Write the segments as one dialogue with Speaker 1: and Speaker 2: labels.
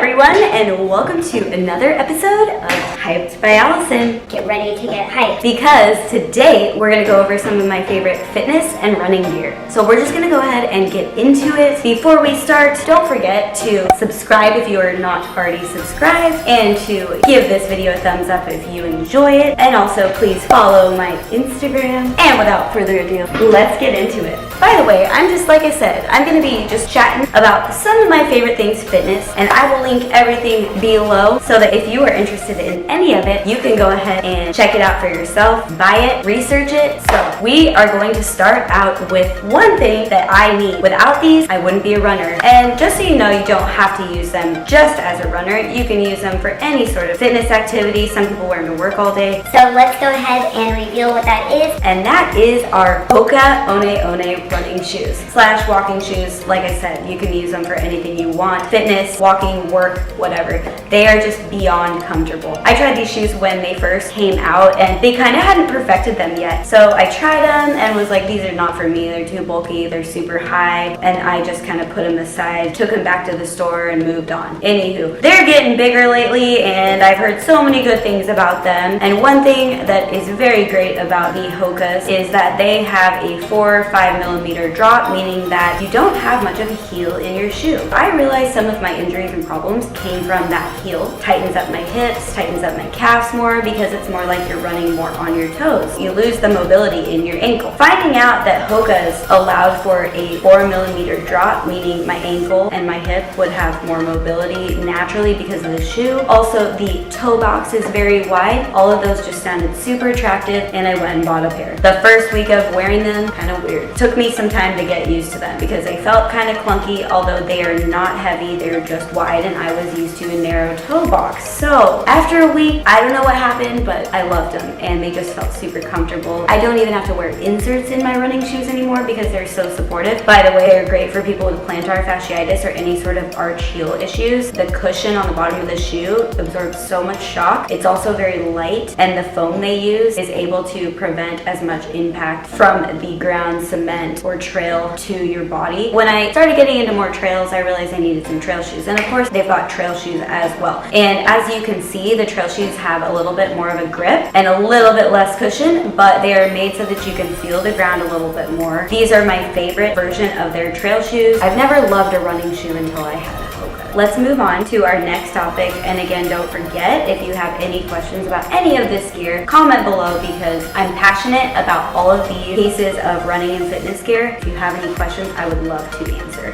Speaker 1: everyone, and welcome to another episode of Hyped by Allison.
Speaker 2: Get ready to get hyped.
Speaker 1: Because today we're going to go over some of my favorite fitness and running gear. So we're just going to go ahead and get into it. Before we start, don't forget to subscribe if you are not already subscribed, and to give this video a thumbs up if you enjoy it. And also please follow my Instagram. And without further ado, let's get into it. By the way, like I said, I'm going to be just chatting about some of my favorite things fitness, and I will link everything below so that if you are interested in any of it, you can go ahead and check it out for yourself, buy it, research it. So we are going to start out with one thing that I need. Without these, I wouldn't be a runner. And just so you know, you don't have to use them just as a runner. You can use them for any sort of fitness activity. Some people wear them to work all day.
Speaker 2: So let's go ahead and reveal what that is.
Speaker 1: And that is our Hoka One running shoes / walking shoes. Like I said, you can use them for anything you want. Fitness, walking, work, whatever. They are just beyond comfortable. I tried these shoes when they first came out, and they kind of hadn't perfected them yet. So I tried them and was like, these are not for me. They're too bulky. They're super high. And I just kind of put them aside, took them back to the store, and moved on. Anywho, they're getting bigger lately, and I've heard so many good things about them. And one thing that is very great about the Hokas is that they have a 4 or 5 millimeter drop, meaning that you don't have much of a heel in your shoe. I realized some of my injuries and problems came from that heel. Tightens up my hips, tightens up my calves more, because it's more like you're running more on your toes. You lose the mobility in your ankle. Finding out that Hokas allowed for a 4 millimeter drop, meaning my ankle and my hip would have more mobility naturally because of the shoe. Also, the toe box is very wide. All of those just sounded super attractive, and I went and bought a pair. The first week of wearing them, kind of weird. Took me some time to get used to them because they felt kind of clunky, although they are not heavy. They're just wide, and I was used to a narrow toe box. So after a week, I don't know what happened, but I loved them, and they just felt super comfortable. I don't even have to wear inserts in my running shoes anymore because they're so supportive. By the way, they're great for people with plantar fasciitis or any sort of arch heel issues. The cushion on the bottom of the shoe absorbs so much shock. It's also very light, and the foam they use is able to prevent as much impact from the ground, cement, or trail to your body. When I started getting into more trails, I realized I needed some trail shoes, and of course they've got trail shoes as well. And as you can see, the trail shoes have a little bit more of a grip and a little bit less cushion, but they are made so that you can feel the ground a little bit more. These are my favorite version of their trail shoes. I've never loved a running shoe until I had a Hoka. Let's move on to our next topic, and again, don't forget, if you have any questions about any of this gear, comment below, because I'm passionate about all of the pieces of running and fitness gear. If you have any questions, I would love to answer.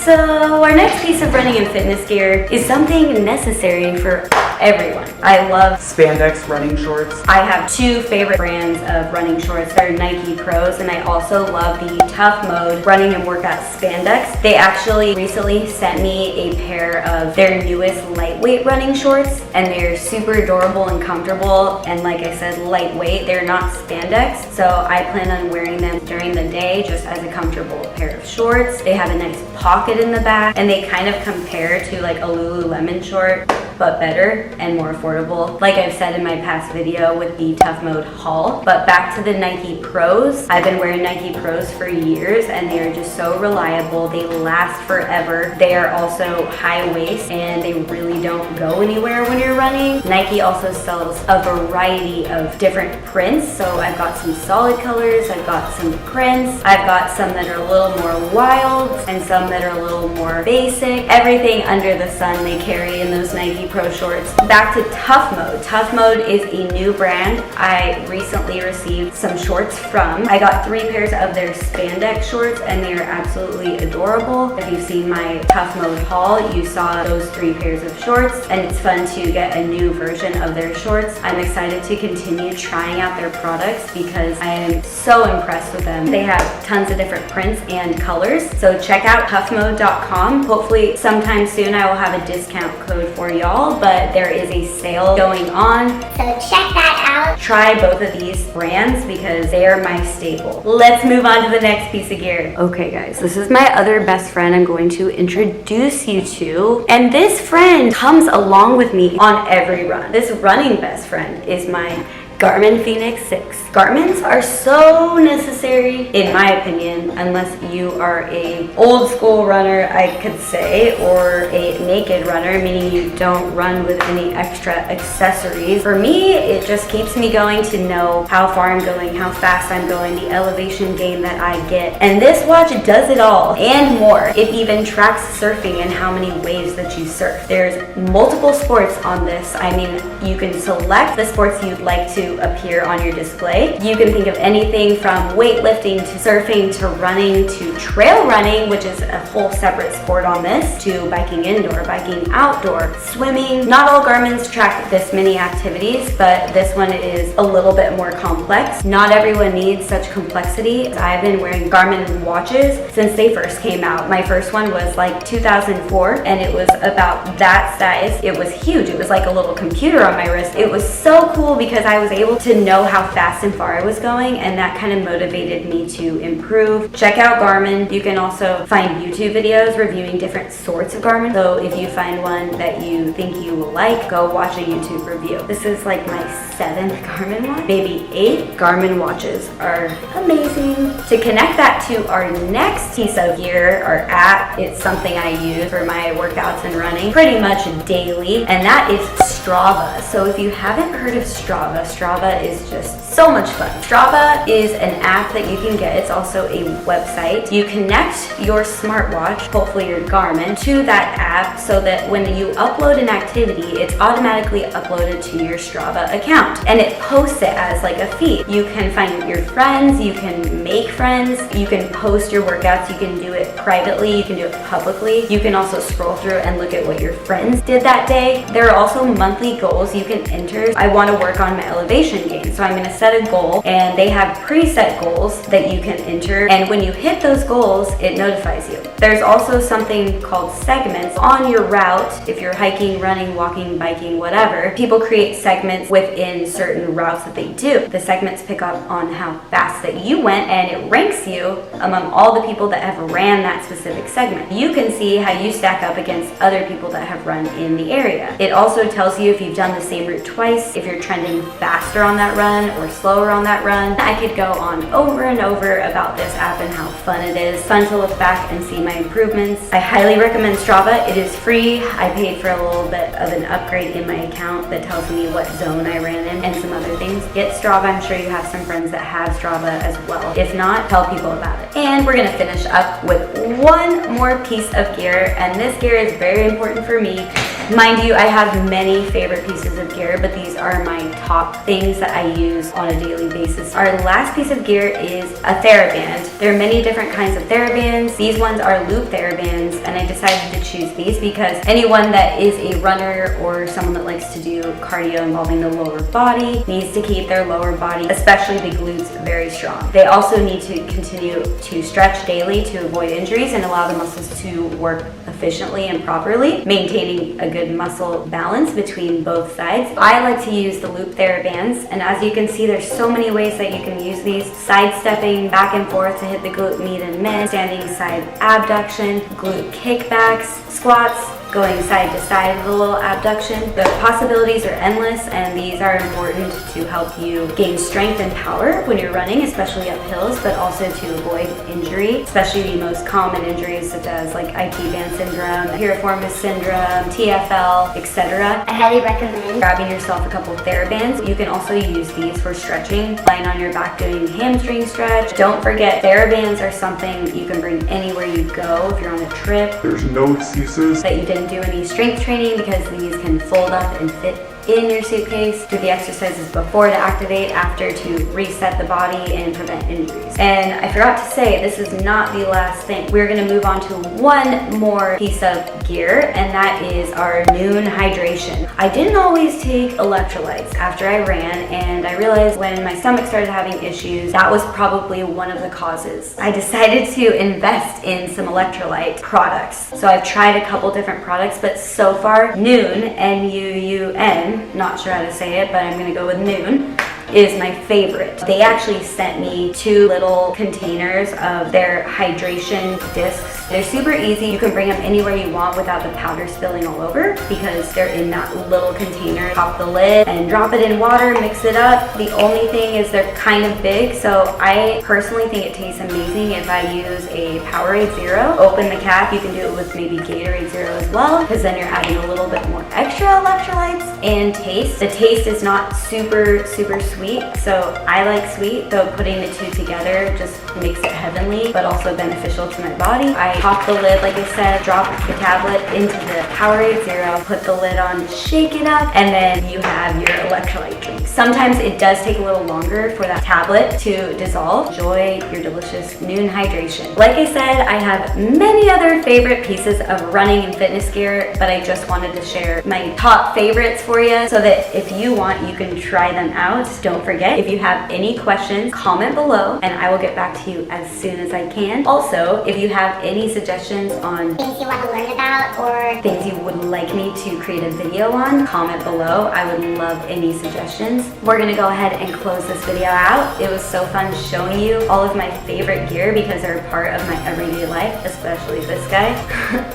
Speaker 1: So our next piece of running and fitness gear is something necessary for everyone. I love
Speaker 3: spandex running shorts.
Speaker 1: I have two favorite brands of running shorts. They're Nike Pros, and I also love the Tough Mode running and workout spandex. They actually recently sent me a pair of their newest lightweight running shorts, and they're super adorable and comfortable, and like I said, lightweight. They're not spandex, so I plan on wearing them during the day just as a comfortable pair of shorts. They have a nice pocket in the back, and they kind of compare to like a Lululemon short, but better and more affordable, like I've said in my past video with the Tough Mode haul. But back to the Nike Pros. I've been wearing Nike Pros for years, and they are just so reliable. They last forever. They are also high waist, and they really don't go anywhere when you're running. Nike also sells a variety of different prints, so I've got some solid colors, I've got some prints, I've got some that are a little more wild, and some that are a little more basic. Everything under the sun they carry in those Nike Pro shorts. Back to Tough Mode. Tough Mode is a new brand I recently received some shorts from. I got 3 pairs of their spandex shorts, and they are absolutely adorable. If you've seen my Tough Mode haul, you saw those 3 pairs of shorts, and it's fun to get a new version of their shorts. I'm excited to continue trying out their products because I am so impressed with them. They have tons of different prints and colors, so check out toughmode.com. Hopefully sometime soon I will have a discount code for y'all, but there is a sale going on.
Speaker 2: So check that out.
Speaker 1: Try both of these brands because they are my staple. Let's move on to the next piece of gear. Okay guys, this is my other best friend I'm going to introduce you to, and this friend comes along with me on every run. This running best friend is my Garmin Fenix 6. Garmins are so necessary, in my opinion, unless you are a old school runner, I could say, or a naked runner, meaning you don't run with any extra accessories. For me, it just keeps me going to know how far I'm going, how fast I'm going, the elevation gain that I get. And this watch does it all and more. It even tracks surfing and how many waves that you surf. There's multiple sports on this. I mean, you can select the sports you'd like to appear on your display. You can think of anything from weightlifting to surfing to running to trail running, which is a whole separate sport on this, to biking indoor, biking outdoor, swimming. Not all Garmins track this many activities, but this one is a little bit more complex. Not everyone needs such complexity. I've been wearing Garmin watches since they first came out. My first one was like 2004 and it was about that size. It was huge. It was like a little computer on my wrist. It was so cool because I was able to know how fast and far I was going, and that kind of motivated me to improve. Check out Garmin. You can also find YouTube videos reviewing different sorts of Garmin. So if you find one that you think you will like, go watch a YouTube review. This is like my 7th Garmin watch, maybe 8. Garmin watches are amazing. To connect that to our next piece of gear or app, it's something I use for my workouts and running pretty much daily, and that is Strava. So if you haven't heard of Strava, Strava is just so much fun. Strava is an app that you can get. It's also a website. You connect your smartwatch, hopefully your Garmin, to that app so that when you upload an activity, it's automatically uploaded to your Strava account, and it posts it as like a feed. You can find your friends, you can make friends, you can post your workouts, you can do it privately, you can do it publicly. You can also scroll through and look at what your friends did that day. There are also monthly goals you can enter. I want to work on my elevation gain, so I'm going to set a goal, and they have preset goals that you can enter, and when you hit those goals, it notifies you. There's also something called segments on your route. If you're hiking, running, walking, biking, whatever, people create segments within certain routes that they do. The segments pick up on how fast that you went, and it ranks you among all the people that have ran that specific segment. You can see how you stack up against other people that have run in the area. It also tells you if you've done the same route twice, if you're trending faster on that run or slower on that run. I could go on over and over about this app and how fun it is. Fun to look back and see my improvements. I highly recommend Strava. It is free. I paid for a little bit of an upgrade in my account that tells me what zone I ran in and some other things. Get Strava. I'm sure you have some friends that have Strava as well. If not, tell people about it. And we're gonna finish up with one more piece of gear, and this gear is very important for me. Mind you, I have many favorite pieces of gear, but these are my top things that I use on a daily basis. Our last piece of gear is a Theraband. There are many different kinds of Therabands. These ones are loop Therabands, and I decided to choose these because anyone that is a runner or someone that likes to do cardio involving the lower body needs to keep their lower body, especially the glutes, very strong. They also need to continue to stretch daily to avoid injuries and allow the muscles to work efficiently and properly, maintaining a good muscle balance between both sides. I like to use the loop Therabands, and as you can see, there's so many ways that you can use these. Sidestepping back and forth to hit the glute med and min, standing side abduction, glute kickbacks, squats, going side to side with a little abduction. The possibilities are endless, and these are important to help you gain strength and power when you're running, especially up hills, but also to avoid injury, especially the most common injuries such as like IT band syndrome, piriformis syndrome, TFL, etc.
Speaker 2: I highly recommend
Speaker 1: Grabbing yourself a couple of Therabands. You can also use these for stretching, lying on your back doing hamstring stretch. Don't forget, Therabands are something you can bring anywhere you go if you're on a trip.
Speaker 4: There's no excuses
Speaker 1: That you didn't do any strength training because these can fold up and fit in your suitcase. Do the exercises before to activate, after to reset the body and prevent injuries. And I forgot to say, this is not the last thing. We're gonna move on to one more piece of gear, and that is our noon hydration. I didn't always take electrolytes after I ran, and I realized when my stomach started having issues, that was probably one of the causes. I decided to invest in some electrolyte products. So I've tried a couple different products, but so far, Noon, N-U-U-N, not sure how to say it, but I'm gonna go with Noon, is my favorite. They actually sent me 2 little containers of their hydration discs. They're super easy. You can bring them anywhere you want without the powder spilling all over because they're in that little container. Pop the lid and drop it in water, mix it up. The only thing is they're kind of big, so I personally think it tastes amazing if I use a Powerade Zero. Open the cap. You can do it with maybe Gatorade Zero as well, because then you're adding a little bit more extra electrolytes and taste. The taste is not super sweet, so I like sweet, so putting the 2 together just makes it heavenly, but also beneficial to my body. I pop the lid, like I said, drop the tablet into the Powerade Zero, put the lid on, shake it up, and then you have your electrolyte drink. Sometimes it does take a little longer for that tablet to dissolve. Enjoy your delicious noon hydration. Like I said, I have many other favorite pieces of running and fitness gear, but I just wanted to share my top favorites for you so that if you want, you can try them out. Don't forget, if you have any questions, comment below and I will get back to you as soon as I can. Also, if you have any suggestions on
Speaker 2: things you want to learn about or
Speaker 1: things you would like me to create a video on, comment below. I would love any suggestions. We're gonna go ahead and close this video out. It was so fun showing you all of my favorite gear because they're a part of my everyday life, especially this guy.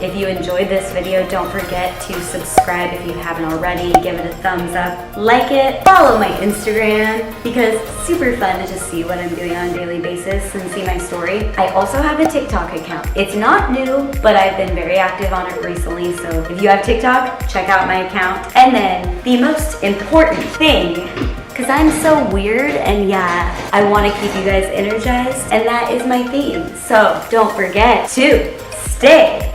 Speaker 1: If you enjoyed this video, don't forget to subscribe if you haven't already. Give it a thumbs up, like it, follow my Instagram because it's super fun to just see what I'm doing on a daily basis and see my story. I also have a TikTok account. It's not new, but I've been very active on it recently, so if you have TikTok, check out my account. And then the most important thing, because I'm so weird and yeah, I want to keep you guys energized, and that is my theme. So don't forget to stay